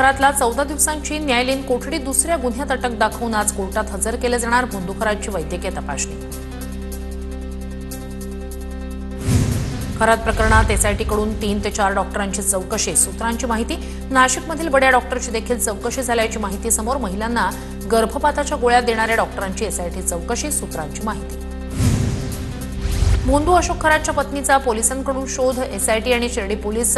खरातला 14 दिवसांची न्यायालयीन कोठडी दुसऱ्या गुन्ह्यात अटक दाखवून आज कोर्टात हजर केले जाणार भोंदू खरातची वैद्यकीय तपासणी। खरात प्रकरणात एसआयटीकडून 3 ते 4 डॉक्टरांची चौकशी, सूत्रांची माहिती। नाशिकमधील बड्या डॉक्टरची देखील चौकशी झाल्याची माहिती समोर। महिलांना गर्भपाताच्या गोळ्या देणाऱ्या डॉक्टरांची एसआयटी चौकशी, सूत्रांची माहिती। भोंदू अशोक खरातच्या पत्नीचा पोलिसांकडून शोध, एसआयटी आणि शिर्डी पोलीस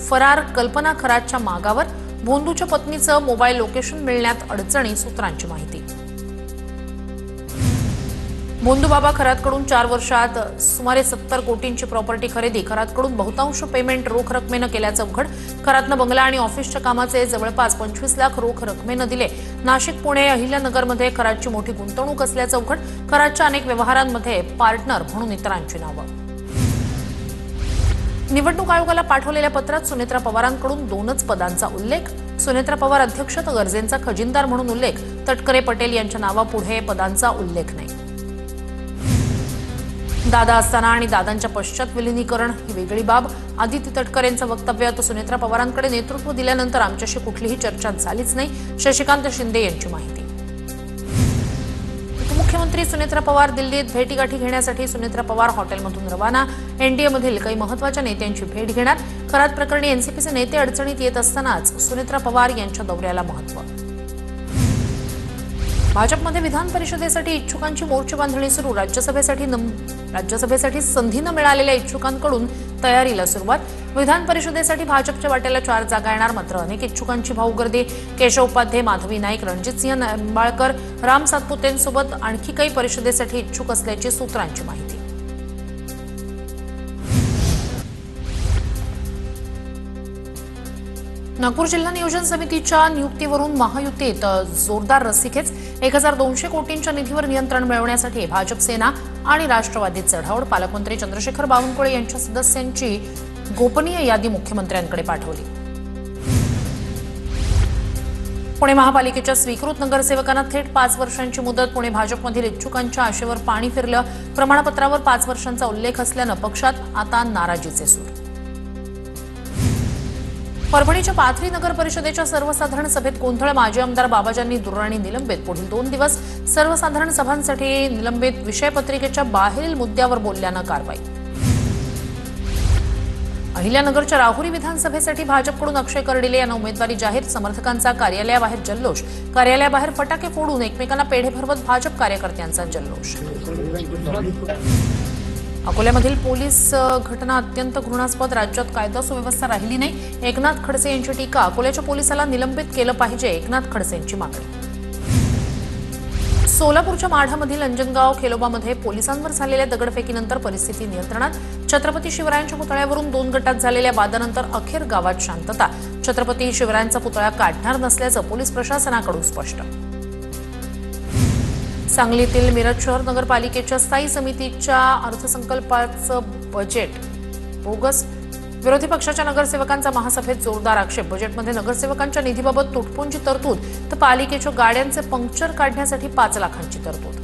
फरार कल्पना खरातच्या मागावर। भोंदूच्या पत्नीचं मोबाईल लोकेशन मिळण्यात अडचणी, सूत्रांची माहिती। भोंदू बाबा खरातकडून 4 वर्षात सुमारे 70 कोटींची प्रॉपर्टी खरेदी। खरातकडून बहुतांश पेमेंट रोख रकमेनं केल्याचं उघड। खरातनं बंगला आणि ऑफिसच्या कामाचे जवळपास 25 लाख रोख रकमेनं दिले। नाशिक, पुणे, अहिल्यानगरमध्ये खरातची मोठी गुंतवणूक असल्याचं उघड। खरातच्या अनेक व्यवहारांमध्ये पार्टनर म्हणून इतरांची नावं। निवडणूक आयोगाला पाठवलेल्या पत्रात सुनेत्रा पवारांकडून 2च पदांचा उल्लेख। सुनेत्रा पवार अध्यक्ष तर गरजेंचा खजिनदार म्हणून उल्लेख। तटकरे, पटेल यांच्या नावापुढे पदांचा उल्लेख नाही। दादा असताना आणि दादांच्या पश्चात विलिनीकरण ही वेगळी बाब। आदिती तटकरेंचं वक्तव्य, तर सुनेत्रा पवारांकडे नेतृत्व दिल्यानंतर आमच्याशी कुठलीही चर्चा झालीच नाही, शशिकांत शिंदे यांची माहिती। उपमुख्यमंत्री सुनेत्रा पवार दिल्लीत भेटीगाठी घेण्यासाठी सुनेत्रा पवार हॉटेलमधून रवाना। एनडीएमधील काही महत्त्वाच्या नेत्यांची भेट घेणार। खरात प्रकरणी एनसीपीचे नेते अडचणीत येत असतानाच सुनेत्रा पवार यांच्या दौऱ्याला महत्त्व। भाजपमध्ये विधान परिषदेसाठी इच्छुकांची मोर्चे बांधणी सुरू। राज्यसभेसाठी संधी न मिळालेल्या इच्छुकांकडून तयारीला सुरुवात। विधान परिषदेसाठी भाजपच्या वाट्याला 4 जागा येणार, मात्र अनेक इच्छुकांची भाऊगर्दी। केशव उपाध्ये, माधवी नाईक, रणजितसिंह निंबाळकर, राम सातपुतेंसोबत आणखी काही परिषदेसाठी इच्छुक असल्याची सूत्रांची माहिती। नागपूर जिल्हा नियोजन समितीच्या नियुक्तीवरून महायुतीत जोरदार रस्सीखेच। 1200 कोटींच्या निधीवर नियंत्रण मिळवण्यासाठी भाजप, सेना आणि राष्ट्रवादीत चढाओढ। पालकमंत्री चंद्रशेखर बावनकुळे यांच्या सदस्यांची गोपनीय यादी मुख्यमंत्र्यांकडे पाठवली। पुणे महापालिकेच्या स्वीकृत नगरसेवकांना थेट 5 वर्षांची मुदत। पुणे भाजपमधील इच्छुकांच्या आशेवर पाणी फिरलं। प्रमाणपत्रावर 5 वर्षांचा उल्लेख असल्यानं पक्षात आता नाराजीचे सूर। परभणीच्या पाथरी नगर परिषदेच्या सर्वसाधारण सभेत गोंधळ। माजी आमदार बाबाजांनी दुर्राणी निलंबित। पुढील 2 दिवस सर्वसाधारण सभांसाठी निलंबित। विषयपत्रिकेच्या बाहेरील मुद्द्यावर बोलल्यानं कारवाई। अहिल्यानगरच्या राहुरी विधानसभेसाठी भाजपकडून अक्षय कर्डिले यांना उमेदवारी जाहीर। समर्थकांचा कार्यालयाबाहेर जल्लोष। कार्यालयाबाहेर फटाके फोडून एकमेकांना पेढे भरवत भाजप कार्यकर्त्यांचा जल्लोष। अकोल्यामधील पोलीस घटना अत्यंत घृणास्पद। राज्यात कायदा सुव्यवस्था राहिली नाही, एकनाथ खडसे यांची टीका। अकोल्याच्या पोलिसाला निलंबित केलं पाहिजे, एकनाथ खडसेंची मागणी। सोलापूरच्या माढामधील अंजनगाव खेलोबामध्ये पोलिसांवर झालेल्या दगडफेकीनंतर परिस्थिती नियंत्रणात। छत्रपती शिवरायांच्या पुतळ्यावरून 2 गटात झालेल्या वादानंतर अखेर गावात शांतता। छत्रपती शिवरायांचा पुतळा काढणार नसल्याचं पोलीस प्रशासनाकडून स्पष्ट। सांगलीतील मिरज शहर नगरपालिकेच्या स्थायी समितीच्या अर्थसंकल्पाचं बजेट बोगस। विरोधी पक्षाच्या नगरसेवकांचा महासभेत जोरदार आक्षेप। बजेटमध्ये नगरसेवकांच्या निधीबाबत तुटपुंजी तरतूद, तर पालिकेच्या गाड्यांचे पंक्चर काढण्यासाठी 5 लाखांची तरतूद।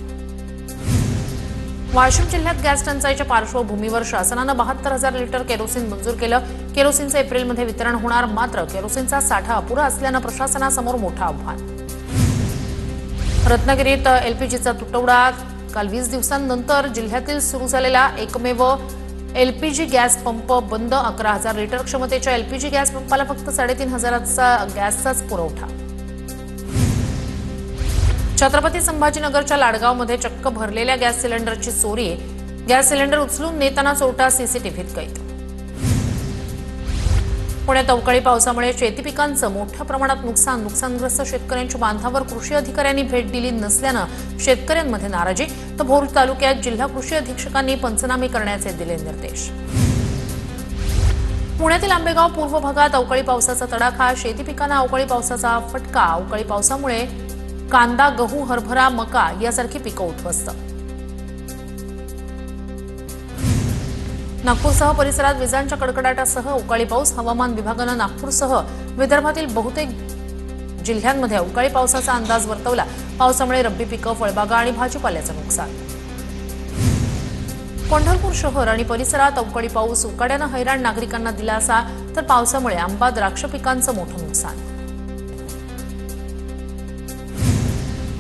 वाशिम जिल्ह्यात गॅस टंचाईच्या पार्श्वभूमीवर शासनानं 72,000 लिटर केरोसिन मंजूर केलं। केरोसिनचं एप्रिलमध्ये वितरण होणार, मात्र केरोसिनचा साठा अपुरा असल्यानं प्रशासनासमोर मोठं आव्हान। रत्नागिरीत एलपीजीचा तुटवडा। काल 20 दिवसांनंतर जिल्ह्यातील सुरू झालेला एकमेव एलपीजी गॅस पंप बंद। 11,000 लिटर क्षमतेच्या एलपीजी गॅस पंपाला फक्त 3,500चा गॅसचाच पुरवठा। छत्रपती संभाजीनगरच्या लाडगावमध्ये चक्क भरलेल्या गॅस सिलेंडरची चोरी। गॅस सिलेंडर उचलून नेताना चोरटा सीसीटीव्हीत कैद। पुण्यात अवकाळी पावसामुळे शेती पिकांचं मोठ्या प्रमाणात नुकसान। नुकसानग्रस्त शेतकऱ्यांच्या बांधावर कृषी अधिकाऱ्यांनी भेट दिली नसल्यानं शेतकऱ्यांमध्ये नाराजी। तर भोर तालुक्यात जिल्हा कृषी अधीक्षकांनी पंचनामे करण्याचे दिले निर्देश। पुण्यातील आंबेगाव पूर्व भागात अवकाळी पावसाचा तडाखा। शेती पिकांना अवकाळी पावसाचा फटका। अवकाळी पावसामुळे कांदा, गहू, हरभरा, मका यासारखी पिकं उद्ध्वस्त। नागपूरसह परिसरात विजांच्या कडकडाटासह अवकाळी पाऊस। हवामान विभागानं नागपूरसह विदर्भातील बहुतेक जिल्ह्यांमध्ये अवकाळी पावसाचा अंदाज वर्तवला। पावसामुळे रब्बी पिकं, फळबागा आणि भाजीपाल्याचं नुकसान। पंढरपूर शहर आणि परिसरात अवकाळी पाऊस। उकाड्यानं हैराण नागरिकांना दिलासा, तर पावसामुळे आंबा, द्राक्ष पिकांचं मोठं नुकसान।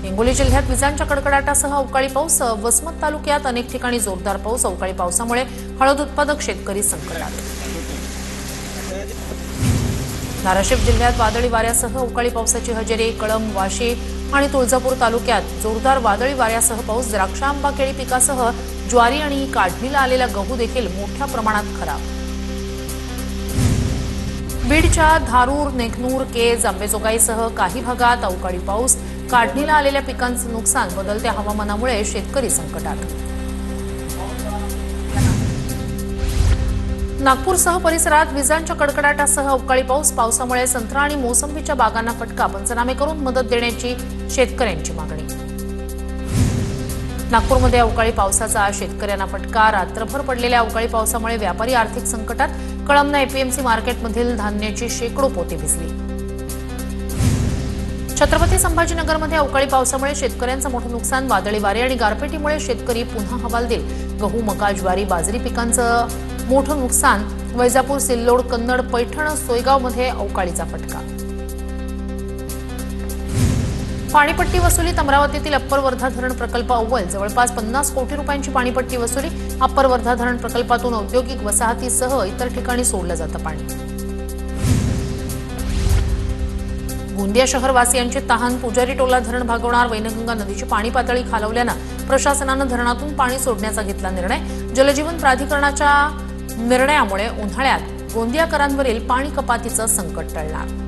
हिंगोली जिल्ह्यात विजांच्या कडकडाटासह अवकाळी पाऊस. वसमत तालुक्यात अनेक ठिकाणी जोरदार पाऊस. अवकाळी पावसामुळे हळद उत्पादक शेतकरी संकटात. धाराशिव जिल्ह्यात वादळी वाऱ्यासह अवकाळी पावसाची हजेरी. कळंब, वाशी आणि तुळजापूर तालुक्यात जोरदार वादळी वाऱ्यासह पाऊस. द्राक्ष, आंबा, केळी पिकासह ज्वारी आणि काढणीला आलेला गहू देखील मोठ्या प्रमाणात खराब. बीडच्या धारूर, नेकनूर, केज, अंबेजोगाईसह काही भागात अवकाळी पाऊस. काढणीला आलेल्या पिकांचं नुकसान. बदलत्या हवामानामुळे शेतकरी संकटात. नागपूरसह परिसरात विजांच्या कडकडाटासह अवकाळी पाऊस. पावसामुळे संत्रा आणि मोसंबीच्या बागांना फटका. पंचनामे करून मदत देण्याची शेतकऱ्यांची मागणी. नागपूरमध्ये अवकाळी पावसाचा शेतकऱ्यांना फटका. रात्रभर पडलेल्या अवकाळी पावसामुळे व्यापारी आर्थिक संकटात. कळमना एपीएमसी मार्केटमधील धान्याची शेकडो पोती भिजली. छत्रपती संभाजीनगरमध्ये अवकाळी पावसामुळे शेतकऱ्यांचं मोठं नुकसान. वादळी वारे आणि गारपिटीमुळे शेतकरी पुन्हा हवालदिल. गहू, मका, ज्वारी, बाजरी पिकांचं मोठं नुकसान. वैजापूर, सिल्लोड, कन्नड, पैठण, सोयगावमध्ये अवकाळीचा फटका. पाणीपट्टी वसुलीत अमरावतीतील अप्पर वर्धा धरण प्रकल्प अव्वल. जवळपास 50 कोटी रुपयांची पाणीपट्टी वसुली. अप्पर वर्धा धरण प्रकल्पातून औद्योगिक वसाहतीसह इतर ठिकाणी सोडलं जातं पाणी. गोंदिया शहरवासियांची तहान. पुजारी टोला धरण भागवणार. वैनगंगा नदीची पाणी पातळी खालवल्यानं प्रशासनानं धरणातून पाणी सोडण्याचा घेतला निर्णय. जलजीवन प्राधिकरणाच्या निर्णयामुळे उन्हाळ्यात गोंदियाकरांवरील पाणी कपातीचं संकट टळणार.